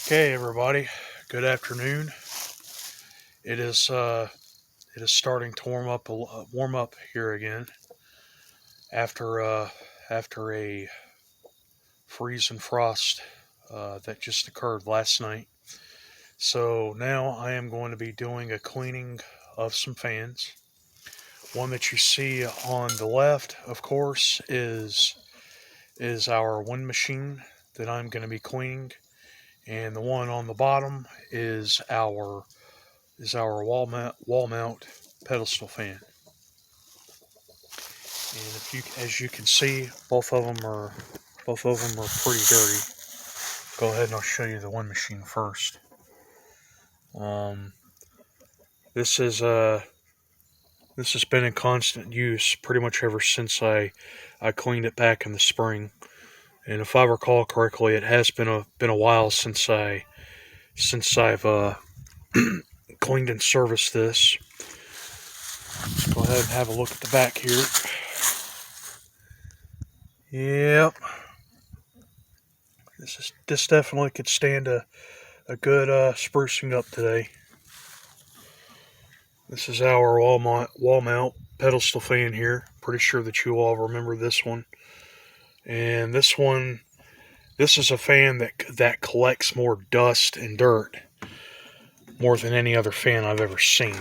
Okay, everybody. Good afternoon. It is starting to warm up here again after after a freeze and frost that just occurred last night. So now I am going to be doing a cleaning of some fans. One that you see on the left, of course, is our wind machine that I'm going to be cleaning, and the one on the bottom is our wall mount pedestal fan. And as you can see, both of them are pretty dirty. Go ahead and I'll show you the wind machine first. Um, this is this has been in constant use pretty much ever since I cleaned it back in the spring. And if I recall correctly, it has been a while since I've cleaned and serviced this. Let's go ahead and have a look at the back here. Yep, this definitely could stand a good sprucing up today. This is our wall mount pedestal fan here. Pretty sure that you all remember this one. And this is a fan that collects more dust and dirt more than any other fan I've ever seen.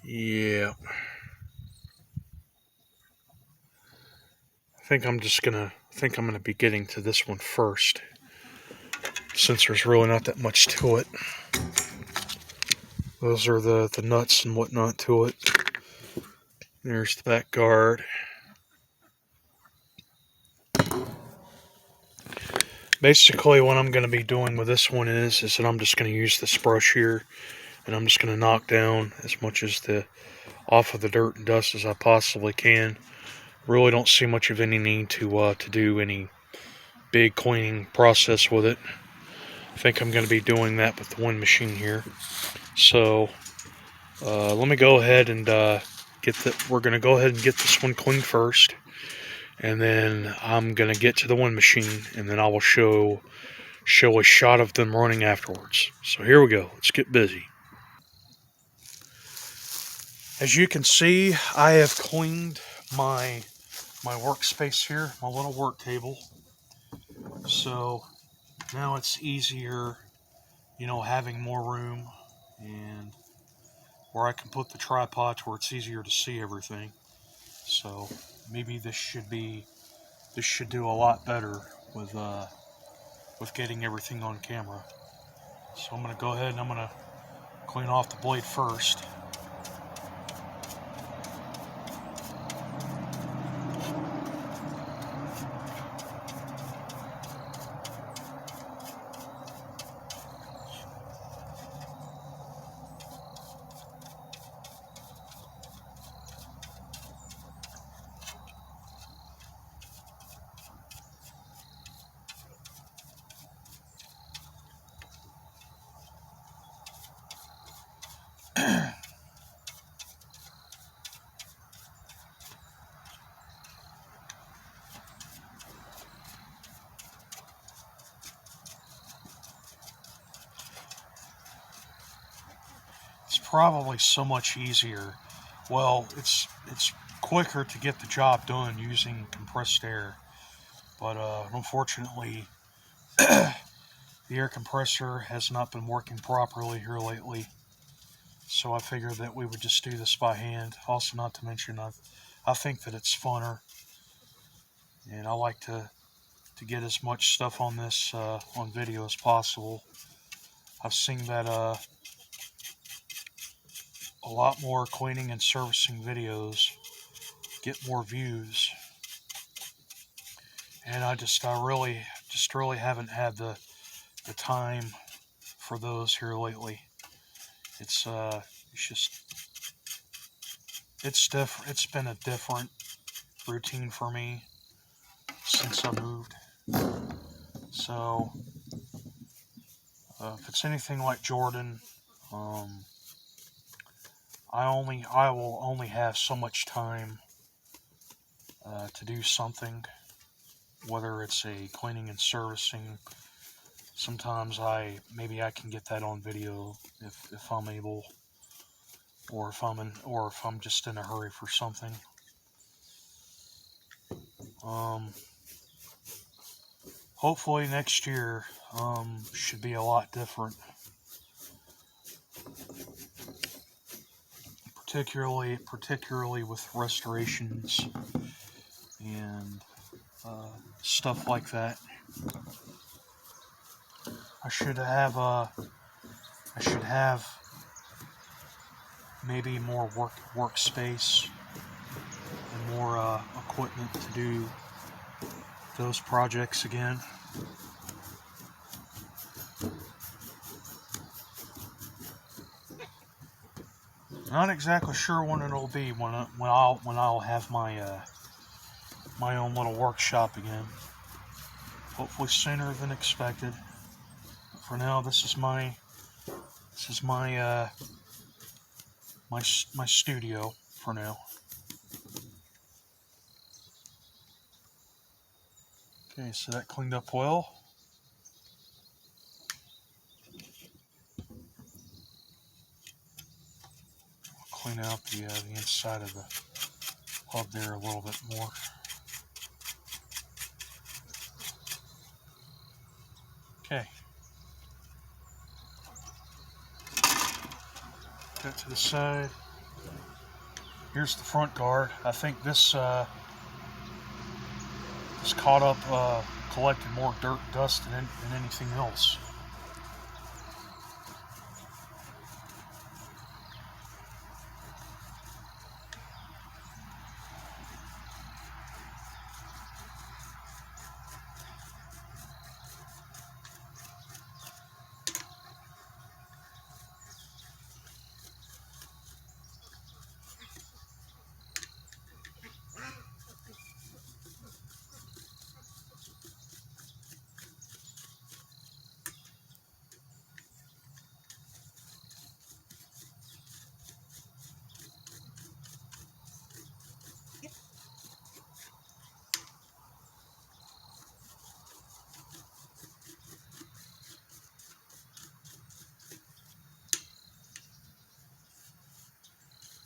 Yeah. I think I'm gonna be getting to this one first, since there's really not that much to it. Those are the nuts and whatnot to it. There's the back guard. Basically, what I'm going to be doing with this one is that I'm just going to use this brush here, and I'm just going to knock down as much off of the dirt and dust as I possibly can. Really don't see much of any need to do any big cleaning process with it. I think I'm going to be doing that with the wind machine here. So let me go ahead and we're going to go ahead and get this one cleaned first, and then I'm going to get to the wind machine, and then I will show a shot of them running afterwards. So here we go. Let's get busy. As you can see, I have cleaned my workspace here, my little work table. So now it's easier, having more room and where I can put the tripod where it's easier to see everything. So maybe this should do a lot better with getting everything on camera. So I'm going to go ahead and I'm going to clean off the blade first. It's probably so much easier. Well, it's quicker to get the job done using compressed air, but unfortunately, the air compressor has not been working properly here lately. So I figured that we would just do this by hand. Also, not to mention, I think that it's funner, and I like to get as much stuff on this on video as possible. I've seen that a lot more cleaning and servicing videos get more views, and I really haven't had the time for those here lately. It's different. It's been a different routine for me since I moved. So if it's anything like Jordan, I will only have so much time to do something, whether it's a cleaning and servicing sometimes maybe I can get that on video if I'm able, or if I'm just in a hurry for something. Hopefully next year should be a lot different, particularly with restorations and stuff like that. I should have maybe more workspace and more equipment to do those projects again. Not exactly sure when it'll be when I'll have my my own little workshop again. Hopefully sooner than expected. But for now, this is my my studio for now. Okay, so that cleaned up well. Clean out the inside of the hub there a little bit more. Okay. That to the side. Here's the front guard. I think this caught up, collected more dirt and dust than anything else.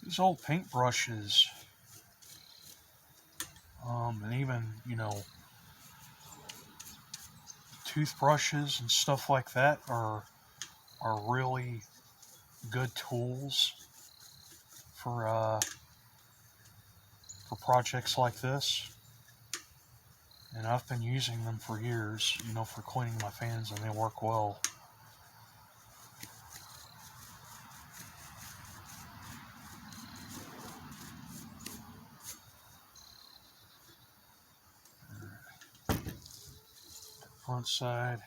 These old paintbrushes, and even, toothbrushes and stuff like that are really good tools for projects like this. And I've been using them for years, for cleaning my fans, and they work well. Front side.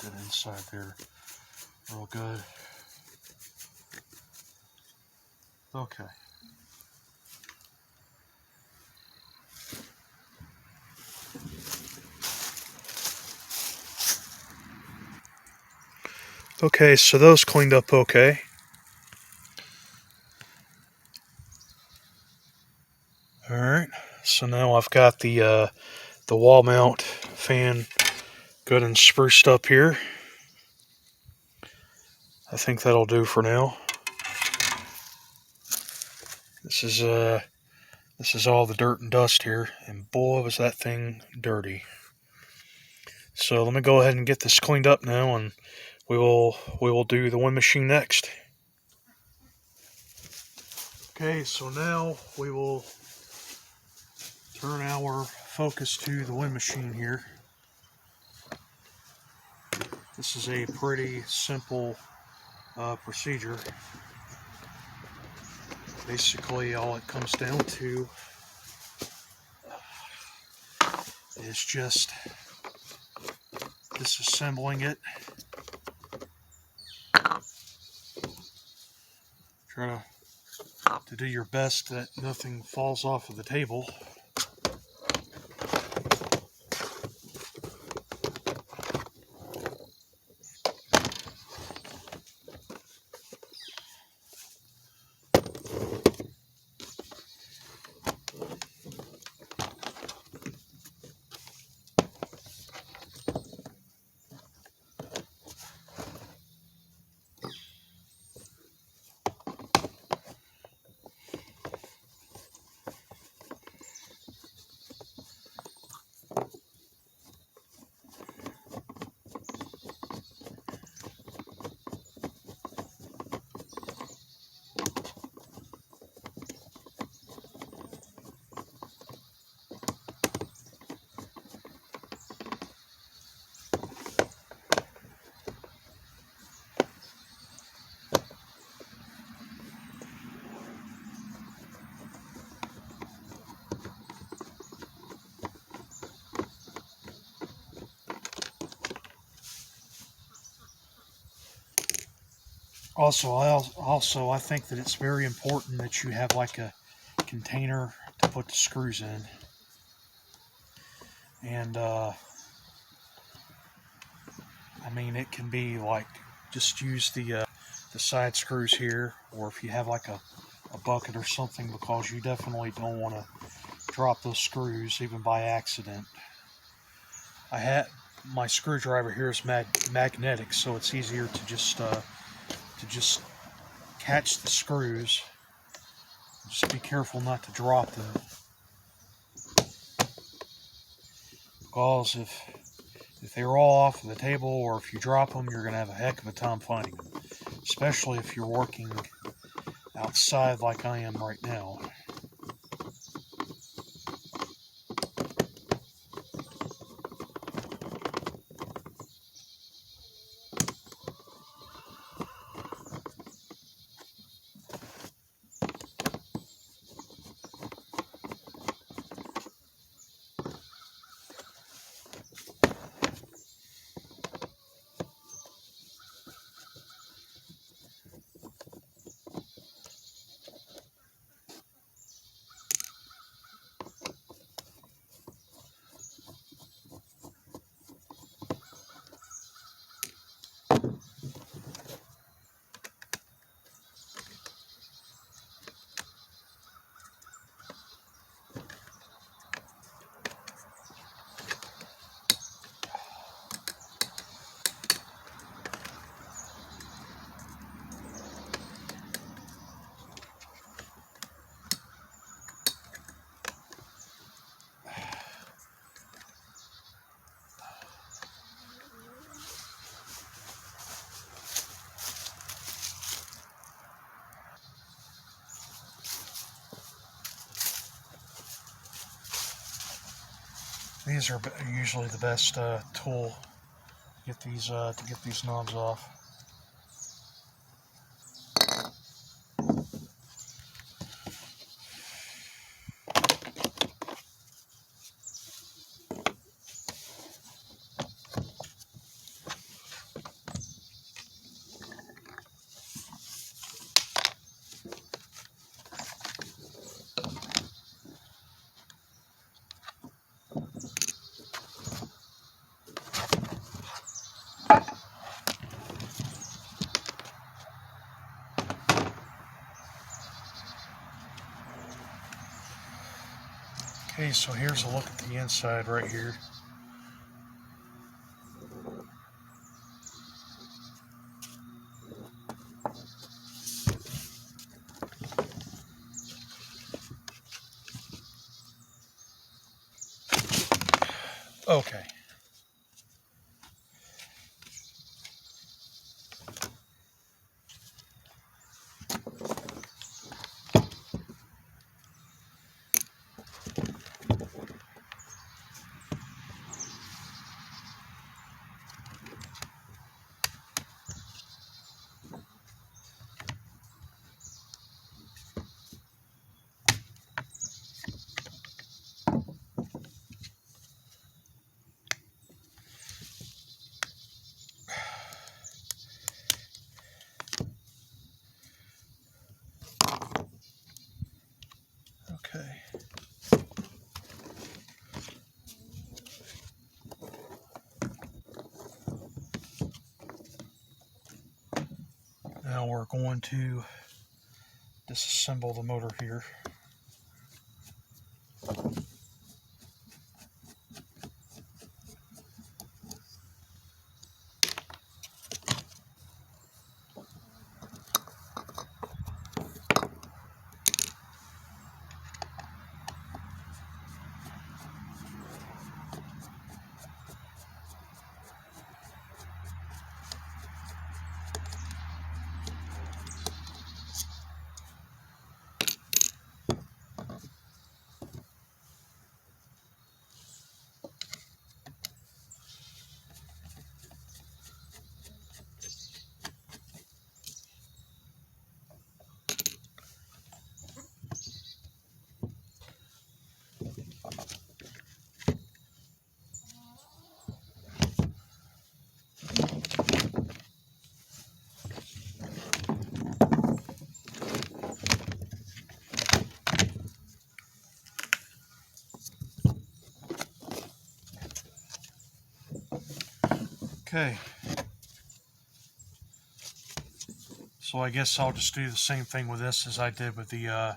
Get that inside there real good. Okay. Okay, so those cleaned up okay. Alright, so now I've got the wall mount fan good and spruced up here. I think that'll do for now. This is all the dirt and dust here, and boy was that thing dirty. So let me go ahead and get this cleaned up now, and we will do the wind machine next. Okay, so now we will turn our focus to the wind machine here. This is a pretty simple procedure. Basically, all it comes down to is just disassembling it. Try to do your best that nothing falls off of the table. Also, I think that it's very important that you have like a container to put the screws in. And I mean, it can be like just use the side screws here, or if you have like a bucket or something, because you definitely don't want to drop those screws even by accident. My screwdriver here is magnetic, so it's easier to just catch the screws. Just be careful not to drop them, because if they're all off of the table, or if you drop them, you're going to have a heck of a time finding them, especially if you're working outside like I am right now. These are usually the best tool to get these knobs off. Okay, so here's a look at the inside right here. Okay. we're going to disassemble the motor here. Okay, so I guess I'll just do the same thing with this as I did with the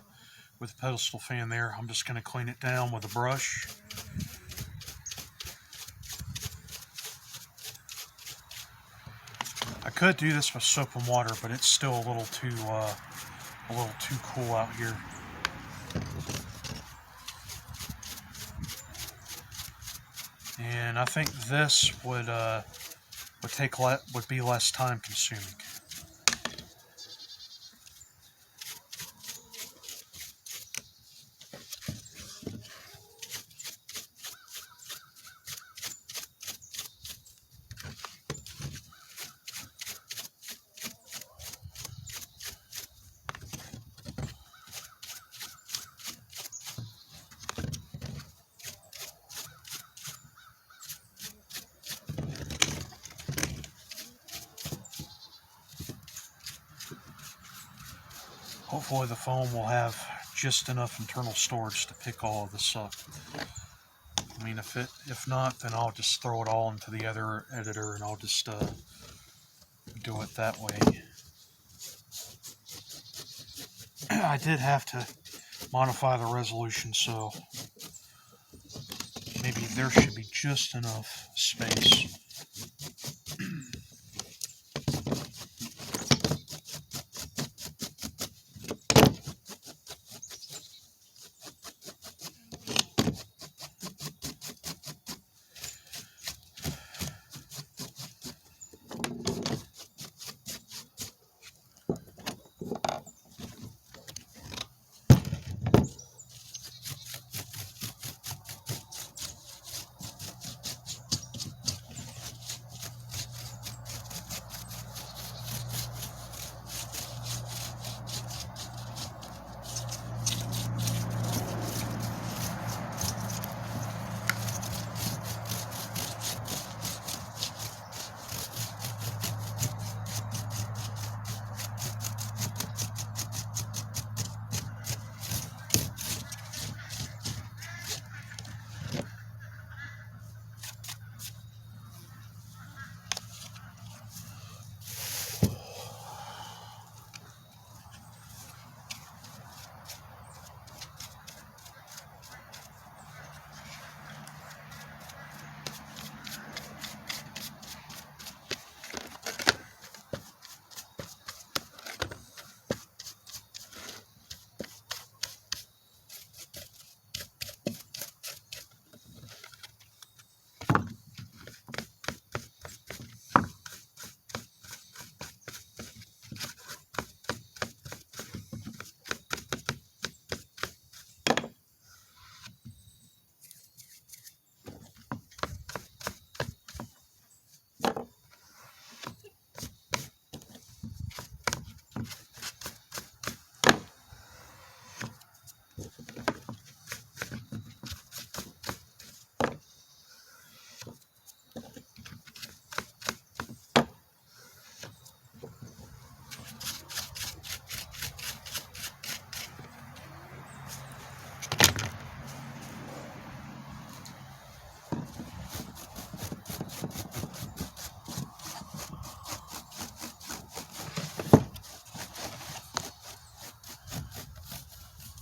pedestal fan there. I'm just going to clean it down with a brush. I could do this with soap and water, but it's still a little too cool out here. And I think this would be less time consuming. Hopefully the foam will have just enough internal storage to pick all of this up. I mean, if not, then I'll just throw it all into the other editor and I'll just do it that way. I did have to modify the resolution, so maybe there should be just enough space.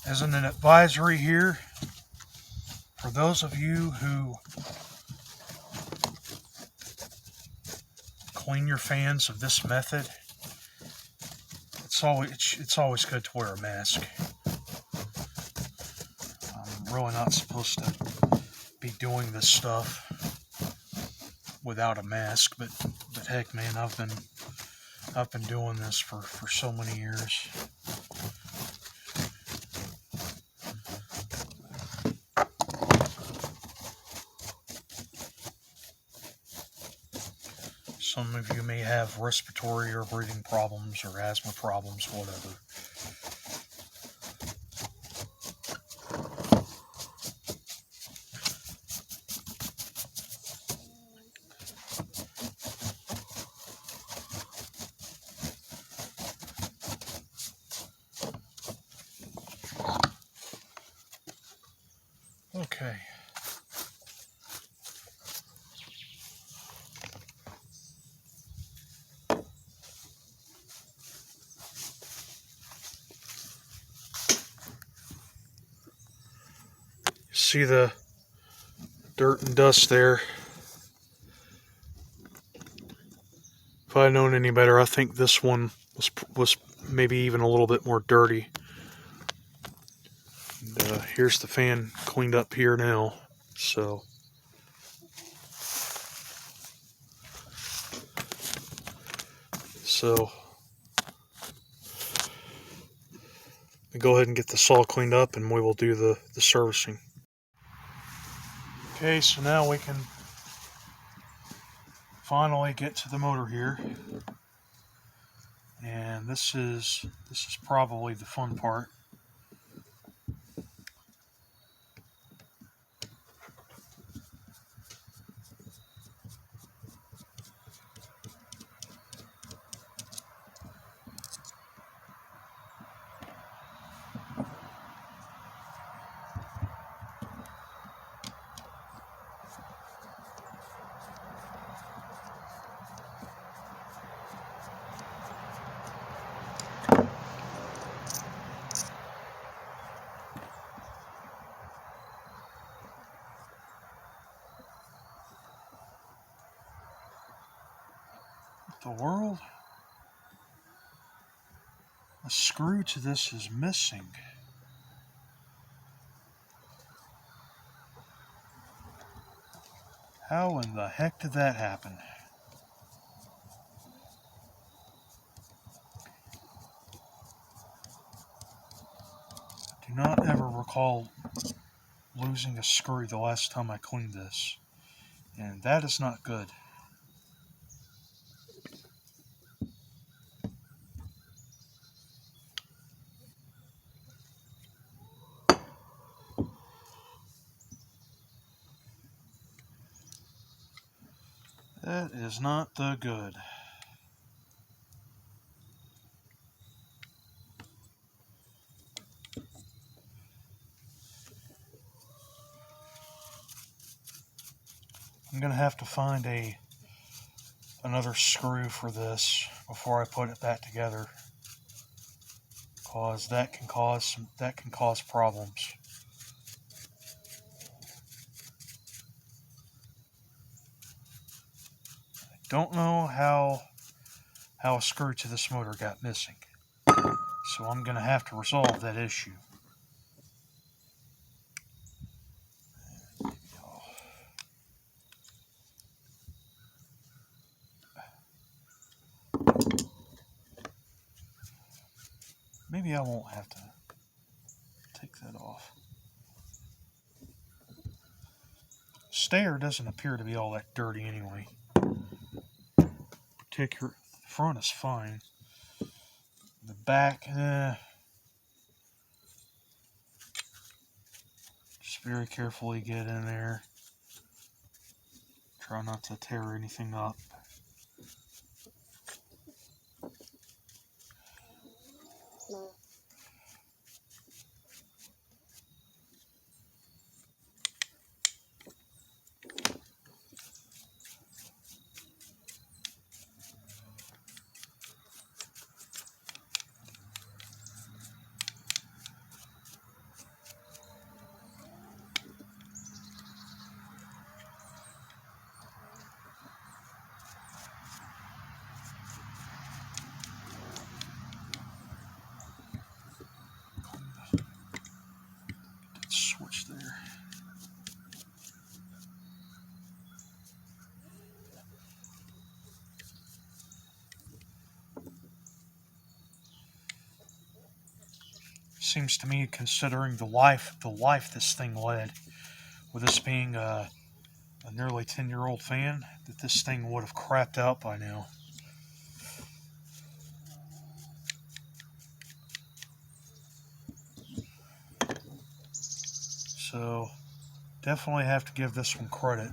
As an advisory here, for those of you who clean your fans of this method, it's always good to wear a mask. I'm really not supposed to be doing this stuff without a mask, but heck, man, I've been doing this for so many years. Some of you may have respiratory or breathing problems or asthma problems, whatever. Okay. See the dirt and dust there. If I'd known any better, I think this one was maybe even a little bit more dirty. And, here's the fan cleaned up here now. So go ahead and get this all cleaned up, and we will do the servicing. Okay, so now we can finally get to the motor here, and this is probably the fun part. The world? A screw to this is missing. How in the heck did that happen? Do not ever recall losing a screw the last time I cleaned this, and that is not good. That is not the good. I'm gonna have to find another screw for this before I put it back together, because that can cause problems. I don't know how a screw to this motor got missing, so I'm gonna have to resolve that issue. Maybe I won't have to take that off. Stayer doesn't appear to be all that dirty anyway. The front is fine. The back, just very carefully get in there. Try not to tear anything up. seems to me, considering the life this thing led, with this being a nearly 10-year-old fan, that this thing would have crapped out by now. So, definitely have to give this one credit.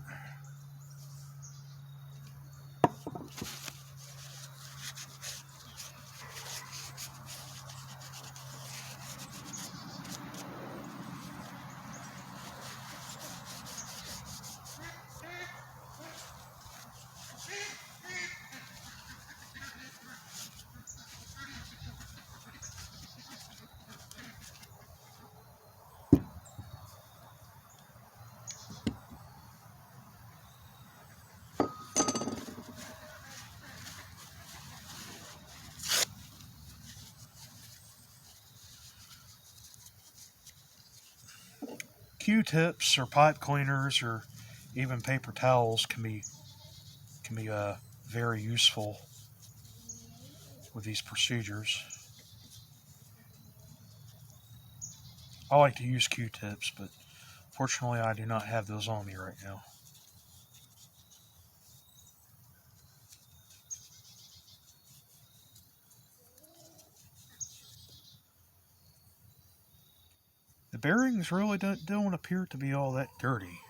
Q-tips or pipe cleaners or even paper towels can be very useful with these procedures. I like to use Q-tips, but fortunately I do not have those on me right now. The bearings really don't appear to be all that dirty.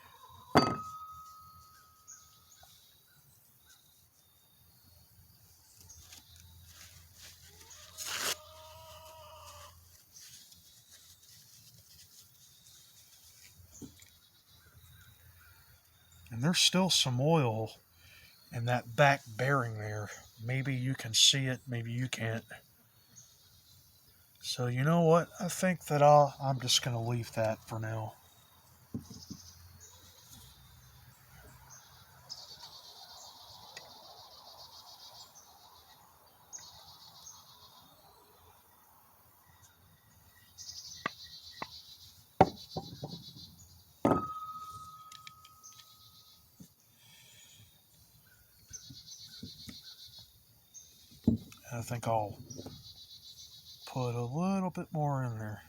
And there's still some oil in that back bearing there. Maybe you can see it, maybe you can't. So you know what? I think that I'm just going to leave that for now. I think I'll put a little bit more in there.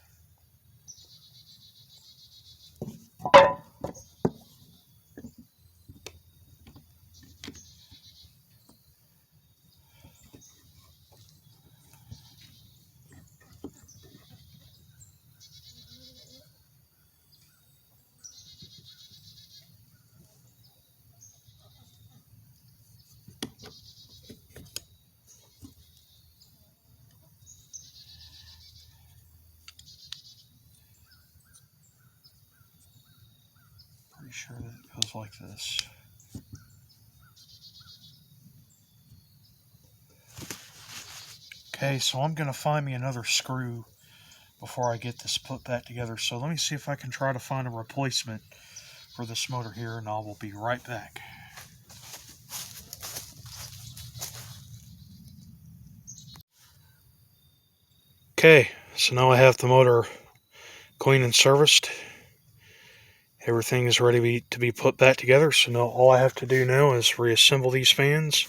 Pretty sure that it goes like this. Okay, so I'm going to find me another screw before I get this put back together. So let me see if I can try to find a replacement for this motor here, and I will be right back. Okay, so now I have the motor cleaned and serviced. Everything is ready to be put back together, so now all I have to do now is reassemble these fans,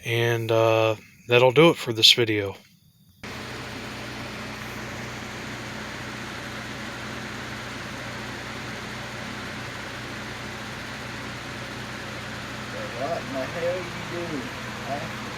and that'll do it for this video. What in the hell you doing, huh?